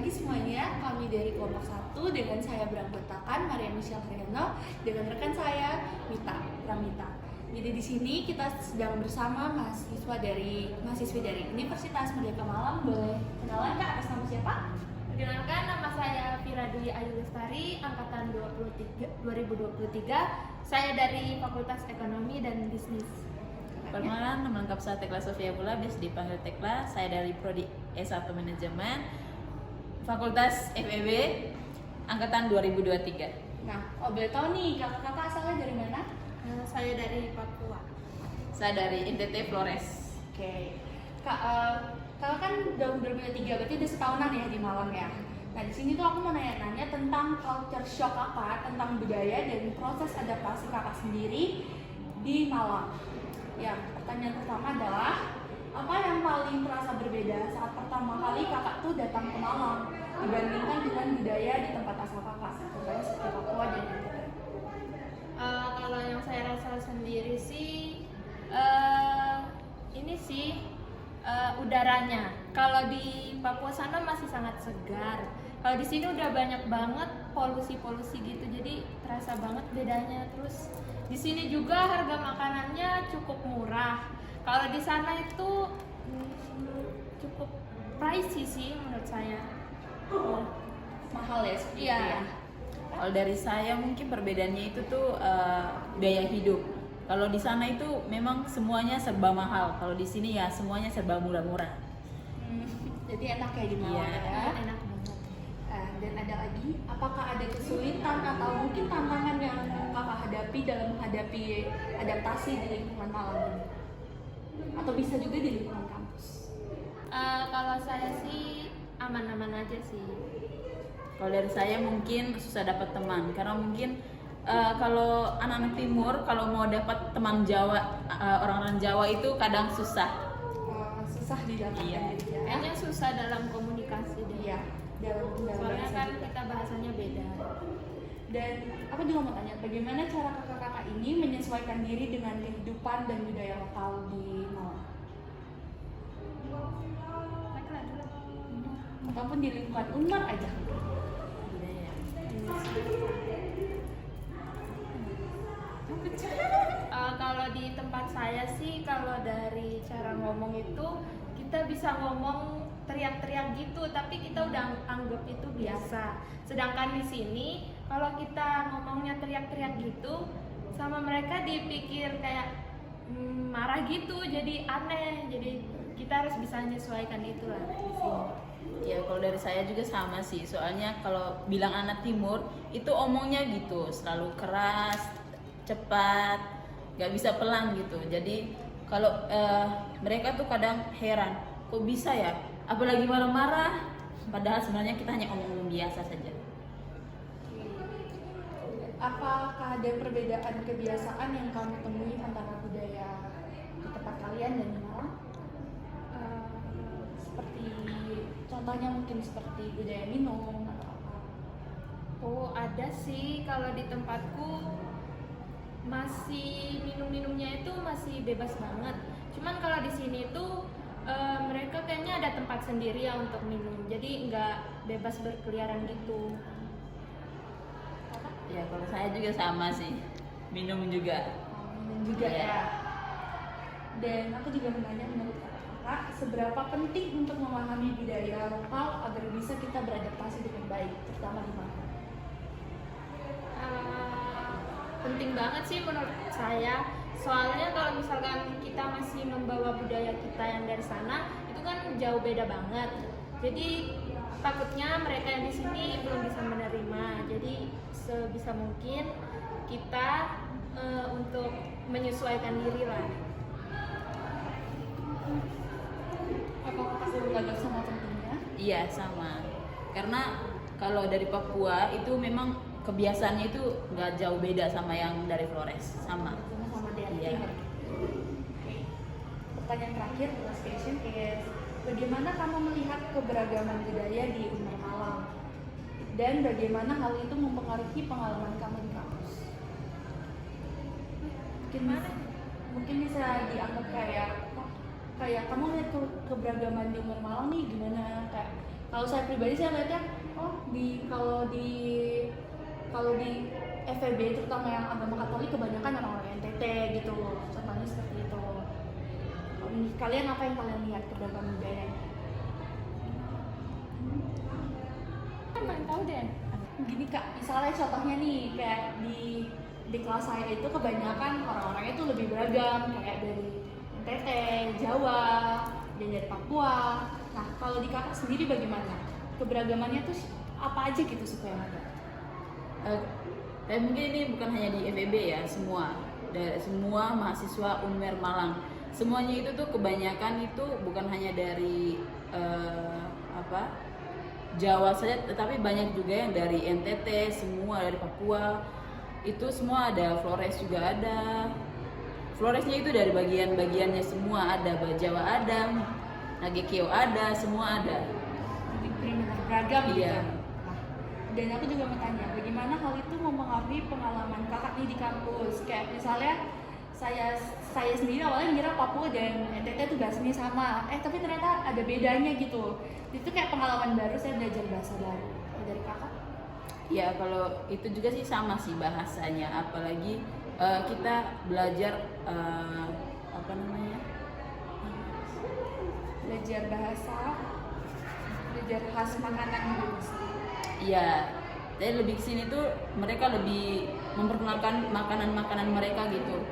pagi semuanya, kami dari kelompok 1 dengan saya beranggotakan Maria Michelle Haryono dengan rekan saya Mita Pramita. Jadi di sini kita sedang bersama mahasiswi dari Universitas Merdeka Malang. Boleh kenalan Kak, atas nama siapa? Perkenalkan, nama saya Vira Dwi Ayu Lestari, angkatan 2023. Saya dari Fakultas Ekonomi dan Bisnis. Perkenalan, nama lengkap saya Tekla Sofia Pula, biasa dipanggil Tekla. Saya dari Prodi S1 Manajemen, Fakultas FEB, angkatan 2023. Nah, boleh tahu nih kakak-kakak asalnya dari mana? Saya dari Papua. Saya dari NTT Flores. Oke, Kak, kakak kan udah 2023, berarti udah setahunan ya di Malang ya. Nah di sini tuh aku mau nanya-nanya tentang culture shock kakak, tentang budaya dan proses adaptasi kakak sendiri di Malang. Ya, pertanyaan pertama adalah apa yang paling terasa berbeda saat pertama kali kakak tuh datang ke Malang dibandingkan dengan budaya di tempat asal kakak, contohnya seperti Papua dan NTT. Kalau yang saya rasa sendiri sih, ini sih udaranya. Kalau di Papua sana masih sangat segar. Kalau di sini udah banyak banget polusi-polusi gitu, jadi terasa banget bedanya. Terus di sini juga harga makanannya cukup murah. Kalau di sana itu cukup pricey sih menurut saya. Mahal ya seperti Iya. itu ya. Kalau dari saya mungkin perbedaannya itu tuh biaya hidup. Kalau di sana itu memang semuanya serba mahal. Kalau di sini ya semuanya serba murah-murah. Jadi enak ya di Malang Iya. ya. Enak banget. Dan ada lagi, apakah ada kesulitan atau mungkin tantangan yang kakak hadapi dalam menghadapi adaptasi di lingkungan Malang ini? Atau bisa juga di lingkungan kampus? Kalau saya sih aman-aman aja sih. Kalau dari saya mungkin susah dapat teman karena mungkin kalau anak-anak timur kalau mau dapat teman Jawa, orang-orang Jawa itu kadang susah. Susah didapatkan Iya. gitu ya. Kayaknya susah dalam komunikasi deh. Iya, dalam Soalnya bahasa kan juga. kita bahasanya beda. Dan aku juga mau tanya, bagaimana cara kakak-kakak ini menyesuaikan diri dengan kehidupan dan budaya lokal di Malang? Ataupun di lingkungan Unmar aja. Kalau di tempat saya sih, kalau dari cara ngomong itu kita bisa ngomong teriak-teriak gitu, tapi kita udah anggap itu biasa. Sedangkan di sini kalau kita ngomongnya teriak-teriak gitu, sama mereka dipikir kayak marah gitu, jadi aneh. Jadi kita harus bisa menyesuaikan itulah di sini. Ya kalau dari saya juga sama sih, soalnya kalau bilang anak timur itu omongnya gitu, selalu keras, cepat, nggak bisa pelan gitu. Jadi kalau mereka tuh kadang heran, kok bisa ya, apalagi marah-marah, padahal sebenarnya kita hanya omong-omong biasa saja. Apakah ada perbedaan kebiasaan yang kamu temui antara budaya di tempat kalian dan di Malang? Seperti contohnya mungkin seperti budaya minum atau apa? Oh, ada sih. Kalau di tempatku masih minum-minumnya itu masih bebas banget. Cuman kalau di sini tuh mereka kayaknya ada tempat sendiri ya untuk minum. Jadi nggak bebas berkeliaran gitu. Ya kalau saya juga sama sih, minum juga. Minum juga Iya. ya. Dan aku juga mau nanya menurut kakak, seberapa penting untuk memahami budaya lokal agar bisa kita beradaptasi dengan baik, terutama di Malang? Penting banget sih menurut saya. Soalnya kalau misalkan kita masih membawa budaya kita yang dari sana, itu kan jauh beda banget. Jadi takutnya mereka yang di sini belum bisa menerima. Jadi sebisa mungkin kita untuk menyesuaikan diri lah. Apakah kakak belajar sama pentingnya? Iya sama, karena kalau dari Papua itu memang kebiasaannya itu nggak jauh beda sama yang dari Flores, sama. Sama dari Iya. timur. Oke. Pertanyaan terakhir, last question is, bagaimana kamu melihat keberagaman budaya di Unmar Malang? Dan bagaimana hal itu mempengaruhi pengalaman kamu di kampus? Mungkin bisa dianggap kayak kamu lihat keberagaman di Unmar Malang nih gimana, kayak Kalau saya pribadi saya lihatnya, oh kalau di FEB terutama yang agama Katolik kebanyakan orang-orang NTT gitu, contohnya seperti itu. Kalau menurut kalian apa yang kalian lihat keberagaman budayanya? Kan pengen tahu deh. Gini kak, misalnya contohnya nih kayak di kelas saya itu kebanyakan orang-orangnya itu lebih beragam, kayak dari NTT, Jawa, dan dari Papua. Nah kalau di kakak sendiri bagaimana? Keberagamannya tuh apa aja gitu supaya ada? Mungkin ini bukan hanya di FEB ya, semua mahasiswa Unmer Malang, semuanya itu tuh kebanyakan itu bukan hanya dari Jawa saja, tetapi banyak juga yang dari NTT, semua dari Papua, itu semua ada. Flores juga ada. Floresnya itu dari bagian-bagiannya semua ada. Jawa ada, Nagekeo ada, semua ada. Jadi benar-benar beragam gitu. Iya. Nah, dan aku juga mau tanya, bagaimana hal itu mempengaruhi pengalaman kakak nih di kampus? Kayak misalnya saya sendiri awalnya ngira Papua dan NTT itu bahasanya sama, tapi ternyata ada bedanya gitu. Itu kayak pengalaman baru, saya belajar bahasa baru. Dari kakak? Ya kalau itu juga sih sama sih bahasanya, apalagi kita belajar Belajar bahasa, belajar khas makanan Indonesia. Iya, jadi lebih kesini tuh mereka lebih memperkenalkan makanan-makanan mereka gitu.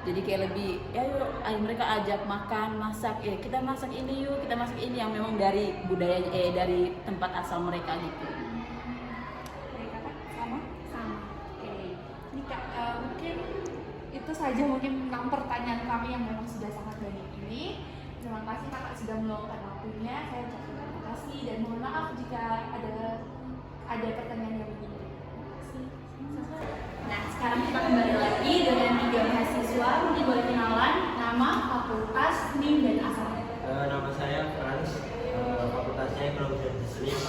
Jadi kayak lebih, ayo mereka ajak makan, masak, kita masak ini yuk, kita masak ini yang memang dari budaya, dari tempat asal mereka gitu. Dari kakak sama? Oke. Ini kak, mungkin itu saja mungkin 6 pertanyaan kami yang memang sudah sangat banyak ini. Terima kasih kakak sudah meluangkan waktunya. Saya ucapkan terima kasih dan mohon maaf jika ada pertanyaan yang begini. Terima kasih. Nah, sekarang kita kembali lagi dengan 3 mahasiswa. Mungkin boleh kenalan nama, fakultas, NIM, dan asalnya. Nama saya Frans, fakultasnya Ekonomi dan Bisnis,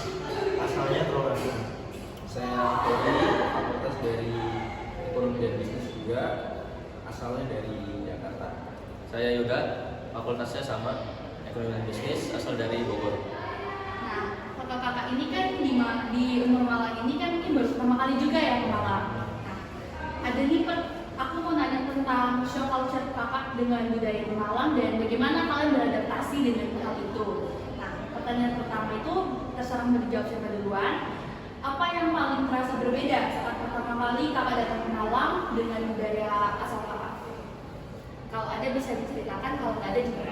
asalnya Tulungagung. Saya Ferry, fakultas dari Ekonomi dan Bisnis juga, asalnya dari Jakarta. Saya Yuda, fakultasnya sama, Ekonomi dan Bisnis, asal dari Bogor. Nah, kakak-kakak ini kan di Unmul Malang ini kan ini baru pertama kali juga ya ke Malang. Nah, ada nih aku mau nanya tentang show culture kakak dengan budaya di Malang dan bagaimana kalian beradaptasi dengan hal itu. Nah, pertanyaan pertama itu terserah mau dijawab siapa duluan. Apa yang paling terasa berbeda saat pertama kali kakak datang ke Malang dengan budaya asal kakak? Kalau ada bisa diceritakan, kalau nggak ada juga.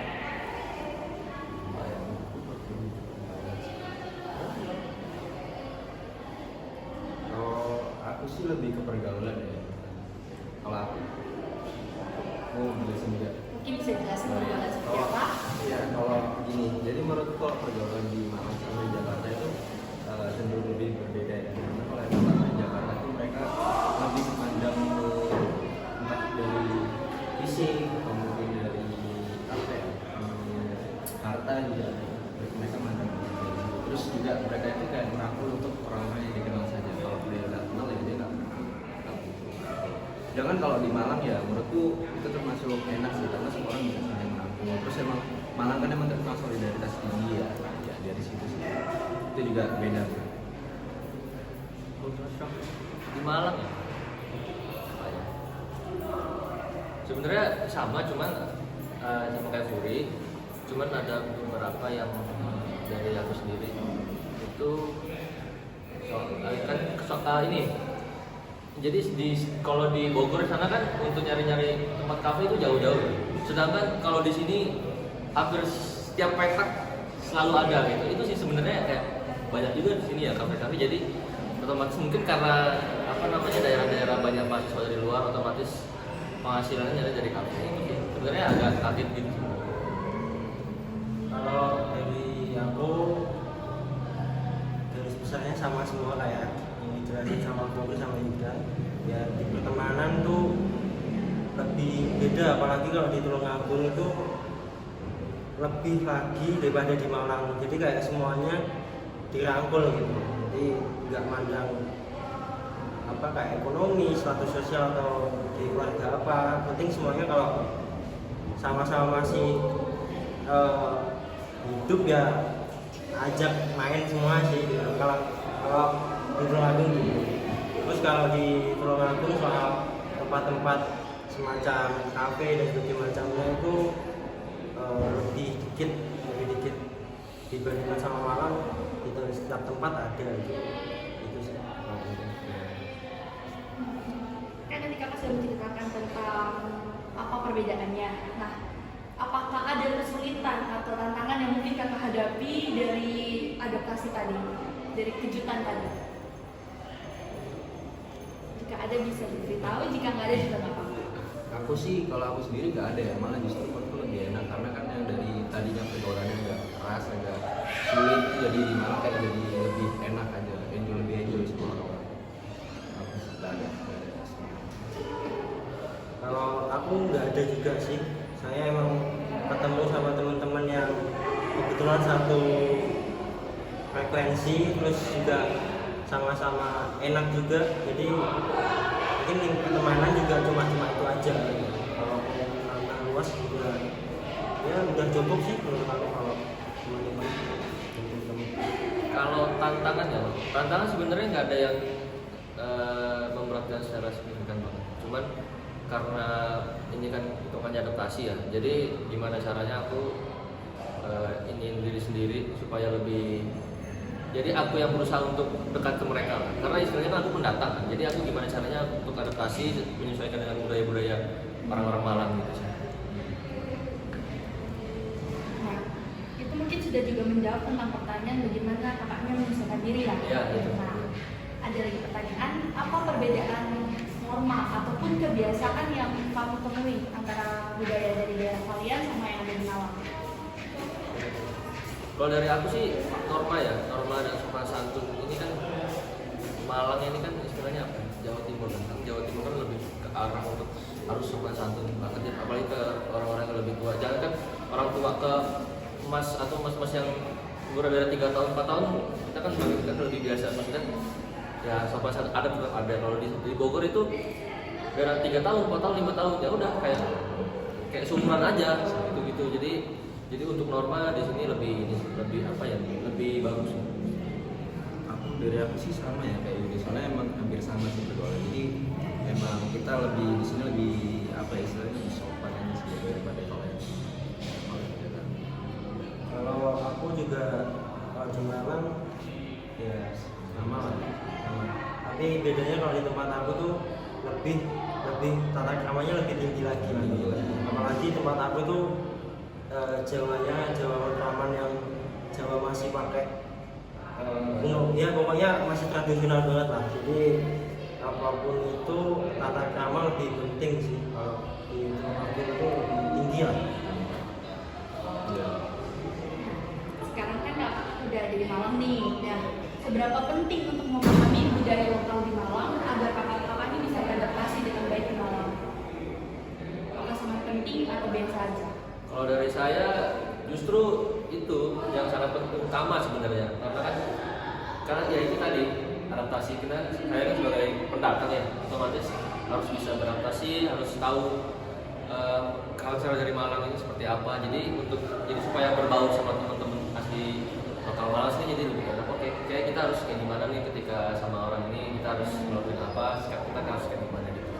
Aku sih lebih ke pergaulan ya. Kalau aku mau jelasin juga. Mungkin bisa jelasin pergaulan seperti apa? Ya kalau gini, jadi menurutku kalau pergaulan di Malang sama di Jakarta itu cenderung lebih berbeda ya. Karena kalau yang pertama di Jakarta itu mereka lebih memandang entah dari fisik atau mungkin dari harta juga mereka mandang gitu. Terus juga mereka itu kayak merangkul untuk orang-orang yang dikenal saja. Kalau dia nggak kenal ya dia nggak kenal. Jangan kalau di Malang ya menurutku itu termasuk enak sih karena semua orang bisa saling merangkul. Terus emang Malang kan emang terkenal solidaritas tinggi ya dari situ sih. Itu juga beda. Di Malang ya? Sebenarnya sama, cuman sama kayak Furi, cuman ada beberapa yang dari aku sendiri itu ini. Jadi kalau di Bogor sana kan untuk nyari-nyari tempat kafe itu jauh-jauh. Sedangkan kalau di sini hampir setiap petak selalu ada gitu. Itu sih sebenarnya kayak banyak juga di sini ya kafe-kafe. Jadi otomatis mungkin karena daerah-daerah banyak mahasiswa dari luar, otomatis penghasilannya nyari dari kafe. Itu sih sebenarnya agak kaget gitu. Kalau dari aku garis besarnya sama semua kayak yang dijelasin sama Bogor sama Yuda. Ya di pertemanan tuh lebih beda, apalagi kalau di Tulungagung itu lebih lagi daripada di Malang. Jadi kayak semuanya dirangkul gitu. Jadi nggak mandang apa kayak ekonomi, status sosial atau di keluarga apa. Penting semuanya kalau sama-sama masih hidup ya ajak main semua sih gitu. Kalau di Tulungagung gitu. Terus kalau di Tulungagung soal tempat-tempat semacam kafe dan sebagainya macamnya itu lebih dikit dibandingkan sama Malang. Di setiap tempat ada itu sih. Kan tadi kakak sudah menceritakan tentang apa perbedaannya. Nah, apakah ada kesulitan atau tantangan yang mungkin kakak hadapi dari adaptasi tadi, dari kejutan tadi? Jika ada bisa diberitahu, jika nggak ada juga nggak apa-apa. Aku sih kalau aku sendiri nggak ada ya, malah justru aku lebih enak karena kan yang dari tadinya pergaulannya agak keras, agak sulit, jadi di Malang kayak jadi lebih enak aja, lebih enjoy sama orang-orang. Aku sih nggak ada. Kalau aku nggak ada juga sih. Saya emang ketemu sama teman-teman yang kebetulan satu frekuensi, terus juga sama-sama enak juga. Jadi mungkin pertemanan juga cuma itu aja. Kalau tantangan luas juga ya udah cukup sih menurut aku kalau teman-teman. Kalau tantangan sebenarnya nggak ada yang memberatkan secara signifikan banget. Cuman karena ini kan hitungannya adaptasi ya, jadi gimana caranya aku ingin diri sendiri supaya lebih, jadi aku yang berusaha untuk dekat ke mereka karena istilahnya kan aku pendatang kan. Jadi aku gimana caranya untuk adaptasi, menyesuaikan dengan budaya-budaya orang-orang Malang gitu sih. Nah, itu mungkin sudah juga menjawab tentang pertanyaan bagaimana kakaknya menyesuaikan diri lah. Iya, iya. Nah, ada lagi pertanyaan, apa perbedaan norma ataupun kebiasaan yang kamu temui antara budaya dari daerah kalian sama yang ada di Malang? Kalau dari aku sih norma dan sopan santun ini kan Malang ini kan istilahnya apa? Jawa Timur kan. Jawa Timur kan lebih ke arah untuk harus sopan santun banget ya, apalagi ke orang-orang yang lebih tua. Jangan kan orang tua ke mas atau mas-mas yang berbeda 3 tahun 4 tahun kita kan lebih biasa, maksudnya ya sopan santun ada tetap ada. Kalau di Bogor itu beda 3 tahun 4 tahun 5 tahun ya udah kayak seumuran aja gitu. Jadi untuk norma di sini lebih apa ya, lebih bagus. Dari aku sih sama ya kayak gitu, soalnya emang hampir sama sih pergaulan. Jadi emang kita lebih di sini lebih apa ya, istilahnya lebih sopan aja sih daripada kalau yang Kalau aku juga kalau di Malang ya sama lah, sama. Tapi bedanya kalau di tempat aku tuh lebih tata kramanya lebih tinggi lagi. Apalagi tempat aku tuh Jawanya Jawa Matraman yang Jawa masih pakai ya pokoknya masih tradisional banget lah. Jadi apapun itu tata krama lebih penting sih. Kalau di tempat aku itu lebih tinggi lah. ya. Sekarang kan kakak udah ada di Malang nih. Nah, seberapa penting untuk memahami budaya lokal di Malang agar kakak-kakak ini bisa beradaptasi dengan baik di Malang? Apakah sangat penting atau biasa aja? Kalau dari saya justru itu yang sangat penting utama sebenarnya, karena ya itu tadi adaptasi. Saya kan sebagai pendatang ya, otomatis harus bisa beradaptasi, harus tahu culture dari Malang ini seperti apa. Jadi supaya berbaur sama teman-teman asli lokal Malang sini, jadi lebih enak. Oke, kayak kita harus kayak gimana nih ketika sama orang ini, kita harus melakukan apa, sikap kita harus kayak gimana gitu.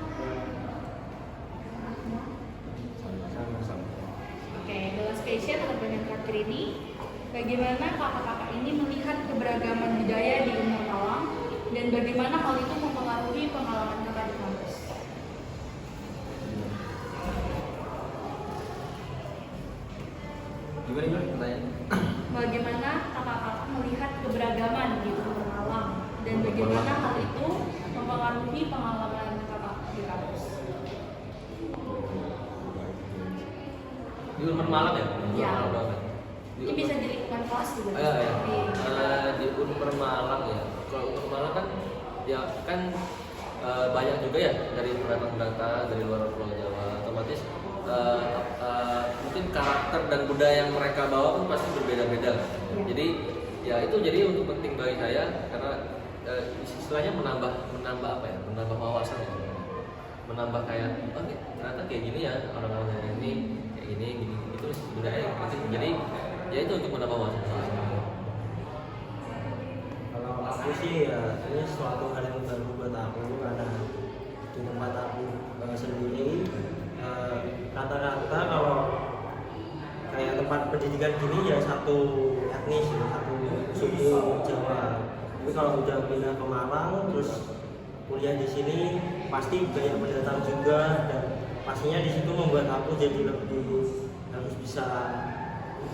Sama-sama. Oke, the last question atau pertanyaan terakhir ini, bagaimana kakak-kakak ini melihat keberagaman budaya di Unmul Malang dan bagaimana hal itu mempengaruhi pengalaman kakak di kampus? Gimana pertanyaan? Bagaimana kakak-kakak melihat keberagaman di Unmul Malang dan bagaimana hal itu mempengaruhi pengalaman kakak di kampus? Di Unmul Malang ya? Iya. Malang banget. Ini bisa di lingkungan kelas juga. Di Unmul Malang ya. Kalau Unmul Malang kan ya kan banyak juga ya dari pendatang-pendatang dari luar Pulau Jawa. Otomatis mungkin karakter dan budaya yang mereka bawa pun pasti berbeda-beda. Jadi ya itu jadi untuk penting bagi saya karena istilahnya menambah apa ya? Menambah wawasan ya. Menambah kayak oh ternyata kayak gini ya orang-orang yang ini kayak gini gitu budaya gitu. Jadi ya itu untuk menambah wawasan. aku sih ya ini suatu hal yang baru buat aku karena di tempat aku sendiri rata-rata kalau kayak tempat pendidikan gini ya satu etnis ya, satu suku Jawa. Tapi kalau udah pindah ke Malang terus kuliah di sini pasti banyak pendatang juga, dan pastinya di situ membuat aku jadi lebih harus bisa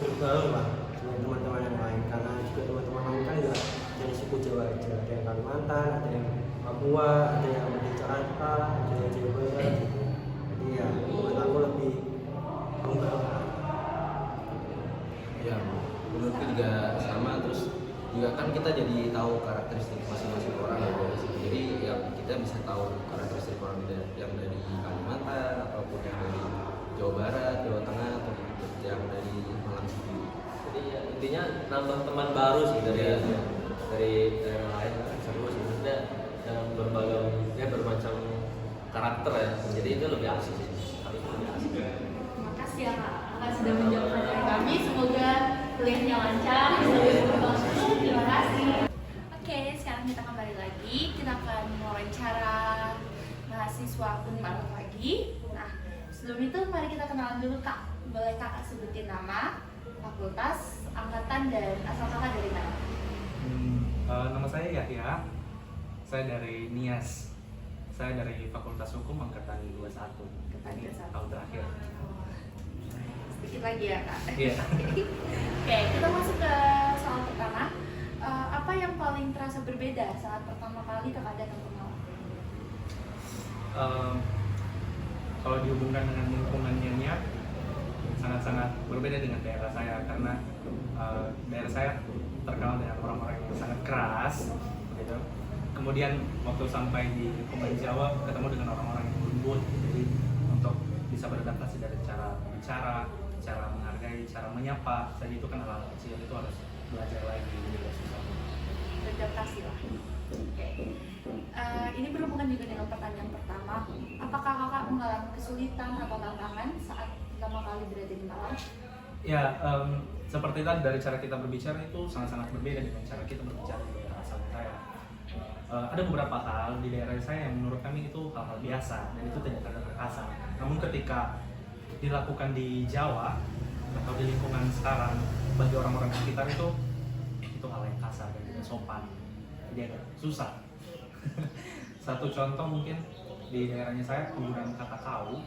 bergaul lah dengan teman-teman yang lain, karena juga teman-teman lain kan nggak dari suku Jawa aja, ada yang Kalimantan, ada yang Papua, ada yang di Jakarta, ada yang Jawa Barat gitu. Jadi ya menurut aku lebih bergaul. Ya, menurutku juga sama. Terus juga kan kita jadi tahu karakteristik masing-masing orang ya. Jadi ya kita bisa tahu karakteristik orang yang dari Kalimantan ataupun yang dari Jawa Barat, Jawa Tengah, atau yang dari Malang sendiri. Jadi ya, intinya nambah teman baru sih dari Iya. dari daerah lain. Seru sih, maksudnya yang bermacam karakter ya. Jadi itu lebih asik sih. Lebih asik. Terima kasih ya Kak, Kakak sudah menjawab pertanyaan kami. Semoga kuliahnya lancar, semoga berlangsung. Terima kasih. Oke, sekarang kita kembali lagi. Kita akan wawancara mahasiswa Unpad lagi. Nah, sebelum itu mari kita kenalan dulu Kak. Boleh Kakak sebutin nama, fakultas, angkatan, dan asal Kakak dari mana? Nama saya Yahya. Saya dari NIAS. Saya dari Fakultas Hukum angkatan 21. Angkatan 21. Tahun terakhir. Sedikit lagi ya Kak. Iya. Oke, kita masuk ke soal pertama. Apa yang paling terasa berbeda saat pertama kali Kakak datang ke Malang? Kalau dihubungkan dengan lingkungannya, sangat-sangat berbeda dengan daerah saya, karena daerah saya terkenal dengan orang-orang yang sangat keras, gitu. Kemudian waktu sampai di lingkungan Jawa, ketemu dengan orang-orang yang lembut. Jadi untuk bisa beradaptasi dari cara bicara, cara menghargai, cara menyapa, jadi itu kan hal-hal kecil, itu harus belajar lagi, juga susah. Beradaptasi lah. Oke. Ini berhubungan juga dengan pertanyaan pertama. Apakah Kakak mengalami kesulitan atau tantangan saat pertama kali berada di Malang? Ya, seperti tadi dari cara kita berbicara itu sangat-sangat berbeda dengan cara kita berbicara di daerah asal saya. Ada beberapa hal di daerah saya yang menurut kami itu hal-hal biasa dan itu tidak terdengar kasar. Namun ketika dilakukan di Jawa atau di lingkungan sekarang, bagi orang-orang di sekitar itu hal yang kasar dan tidak sopan. Jadi agak susah. Satu contoh mungkin di daerahnya saya, penggunaan kata kau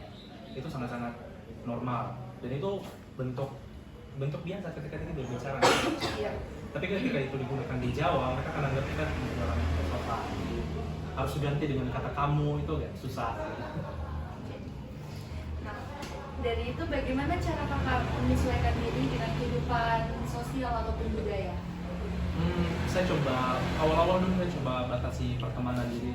itu sangat-sangat normal dan itu bentuk biasa ketika kita berbicara. Iya. Tapi ketika itu digunakan di Jawa, mereka akan anggap kita orang yang sopan. Harus diganti dengan kata kamu, itu agak susah. Nah, dari itu bagaimana cara Kakak menyesuaikan diri dengan kehidupan sosial ataupun budaya? Saya coba awal-awal dulu saya coba batasi pertemanan, jadi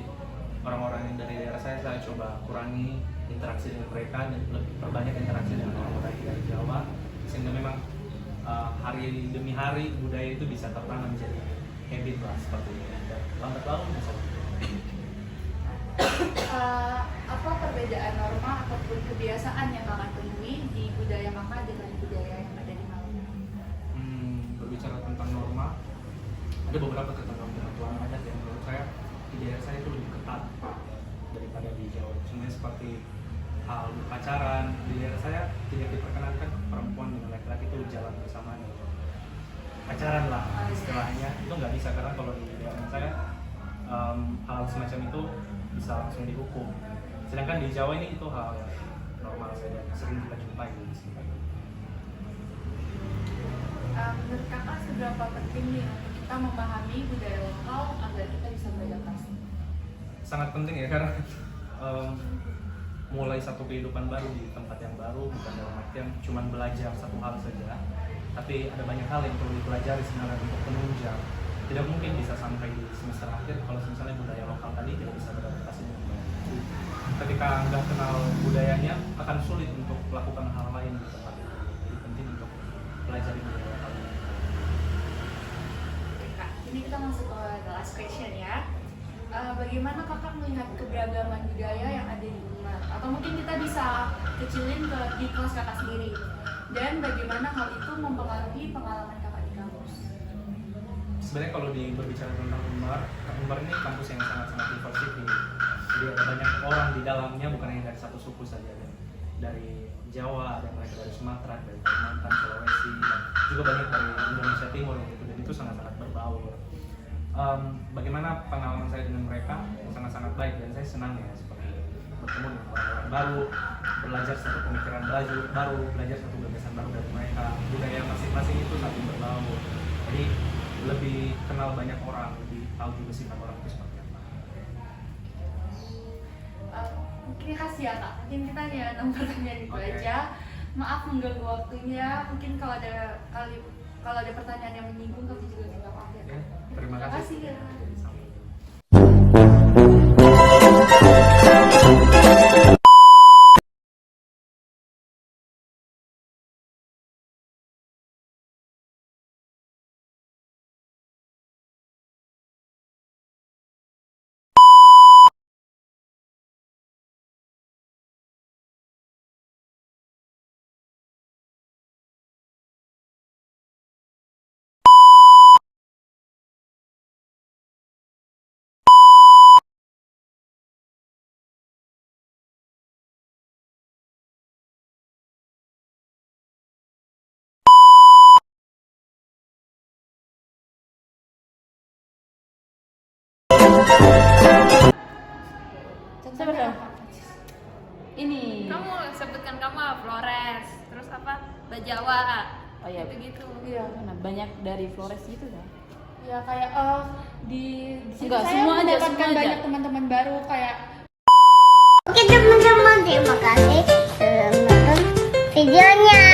orang-orang yang dari daerah saya coba kurangi interaksi dengan mereka dan lebih perbanyak interaksi dengan orang-orang dari Jawa, sehingga memang hari demi hari budaya itu bisa tertanam menjadi habit lah seperti ini. Dan lambat laun bisa. Apa perbedaan norma ataupun kebiasaan yang Kakak temui di budaya Kakak dengan budaya yang ada di Malang? Berbicara tentang norma, ada beberapa ketentuan adat yang menurut saya di daerah saya itu lebih ketat daripada di Jawa. Contohnya seperti hal pacaran, di daerah saya tidak diperkenankan perempuan dengan laki-laki itu jalan bersama, pacaran lah istilahnya. Itu nggak bisa, karena kalau di daerah saya hal semacam itu bisa langsung dihukum. Sedangkan di Jawa ini itu hal yang normal saja, sering kita jumpai di sini. Menurut Kakak seberapa penting nih untuk kita memahami budaya lokal agar kita bisa beradaptasi? Sangat penting ya, karena mulai satu kehidupan baru di tempat yang baru bukan dalam artian cuma belajar satu hal saja, tapi ada banyak hal yang perlu dipelajari sebenarnya untuk penunjang. Tidak mungkin bisa sampai di semester akhir kalau misalnya budaya lokal tadi tidak bisa beradaptasi dengan baik. Ketika nggak kenal budayanya, akan sulit untuk melakukan hal lain di tempat itu. Jadi penting untuk pelajari budaya lokal. Oke Kak, ini kita masuk ke the last question ya. Bagaimana Kakak melihat keberagaman budaya yang ada di Unpad? Atau mungkin kita bisa kecilin di kelas Kakak sendiri. Dan bagaimana hal itu mempengaruhi pengalaman Kakak di kampus? sebenarnya kalau berbicara tentang Unmar ini kampus yang sangat-sangat diversity. Jadi ada banyak orang di dalamnya, bukan hanya dari satu suku saja, dari Jawa, ada mereka dari Sumatera, dari Kalimantan, Sulawesi, dan juga banyak dari Indonesia Timur gitu, dan itu sangat-sangat berbaur. Bagaimana pengalaman saya dengan mereka sangat-sangat baik, dan saya senang ya seperti bertemu dengan orang-orang baru, belajar satu pemikiran baru, belajar satu gagasan baru dari mereka. Budaya masing-masing itu saling berbaur, jadi lebih kenal banyak orang, lebih tahu juga sifat orang itu seperti apa. Mungkin kasih ya kak, mungkin kita hanya 6 pertanyaan itu Oke. aja. Maaf mengganggu waktunya, mungkin kalau ada pertanyaan yang menyinggung kami juga minta maaf ya Ya, kak. terima kasih. ya. Contohnya apa? Ini. Kamu sebutkan kamu apa? Flores, terus apa? Bajawa. Oh iya. Gitu-gitu. Iya. Nah, banyak dari Flores gitu kan. Ya kayak di sini Enggak, saya semua aja, mendapatkan semua aja. banyak teman-teman baru kayak Oke teman-teman, terima kasih sudah menonton videonya.